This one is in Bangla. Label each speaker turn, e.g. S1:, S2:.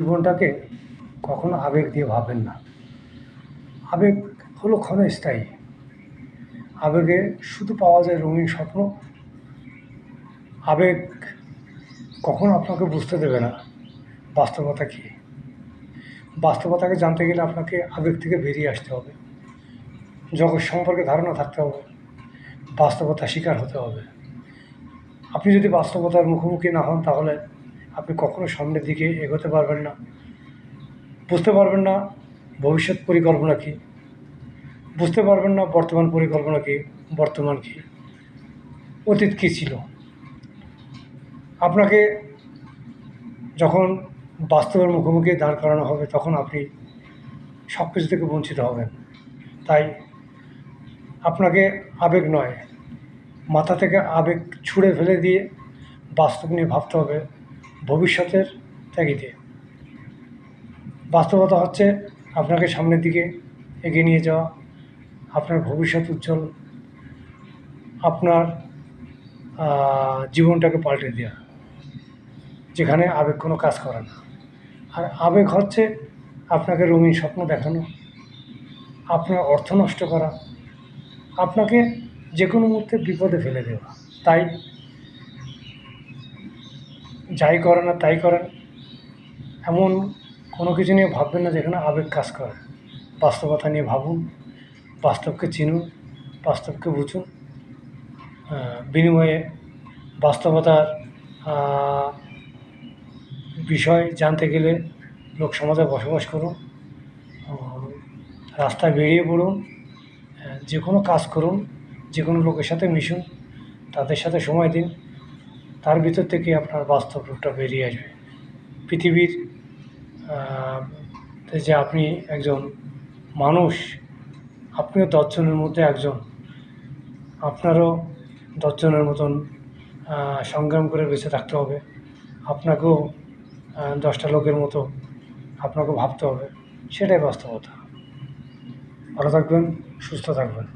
S1: জীবনটাকে কখনো আবেগ দিয়ে ভাববেন না। আবেগ হলো ক্ষণস্থায়ী। আবেগে শুধু পাওয়া যায় রঙিন স্বপ্ন। আবেগ কখনো আপনাকে বুঝতে দেবে না বাস্তবতা কী। বাস্তবতাকে জানতে গেলে আপনাকে আবেগ থেকে বেরিয়ে আসতে হবে। জগৎ সম্পর্কে ধারণা থাকতে হবে, বাস্তবতার শিকার হতে হবে। আপনি যদি বাস্তবতার মুখোমুখি না হন, তাহলে আপনি কখনো সামনের দিকে এগোতে পারবেন না, বুঝতে পারবেন না ভবিষ্যৎ পরিকল্পনা কী, বুঝতে পারবেন না বর্তমান পরিকল্পনা কী, বর্তমান কী, অতীত কী ছিল। আপনাকে যখন বাস্তবের মুখোমুখি দাঁড় করানো হবে, তখন আপনি সব কিছু থেকে বঞ্চিত হবেন। তাই আপনাকে আবেগ নয়, মাথা থেকে আবেগ ছুঁড়ে ফেলে দিয়ে বাস্তব নিয়ে ভাবতে হবে ভবিষ্যতের তাগিদে। বাস্তবতা হচ্ছে আপনাকে সামনের দিকে এগিয়ে নিয়ে যাওয়া, আপনার ভবিষ্যৎ উজ্জ্বল, আপনার জীবনটাকে পাল্টে দেওয়া, যেখানে আবেগ কোনো কাজ করে না। আর আবেগ হচ্ছে আপনাকে রঙিন স্বপ্ন দেখানো, আপনার অর্থ নষ্ট করা, আপনাকে যে কোনো মুহূর্তে বিপদে ফেলে দেওয়া। তাই যাই করেন না তাই করেন, এমন কোনো কিছু নিয়ে ভাববেন না যেখানে আবেগ কাজ করে। বাস্তবতা নিয়ে ভাবুন, বাস্তবকে চিনুন, বাস্তবকে বুঝুন। বিনিময়ে বাস্তবতার বিষয় জানতে গেলে লোক সমাজে বসবাস করুন, রাস্তায় বেরিয়ে পড়ুন, যে কোনো কাজ করুন, যে কোনো লোকের সাথে মিশুন, তাদের সাথে সময় দিন। তার ভিতর থেকে আপনার বাস্তব রূপটা বেরিয়ে আসবে। পৃথিবীর যে আপনি একজন মানুষ, আপনিও 10 জনের মধ্যে একজন। আপনারও 10 জনের মতন সংগ্রাম করে বেঁচে থাকতে হবে। আপনাকেও 10টা লোকের মতো আপনাকেও ভাবতে হবে। সেটাই বাস্তবতা। ভালো থাকবেন, সুস্থ থাকবেন।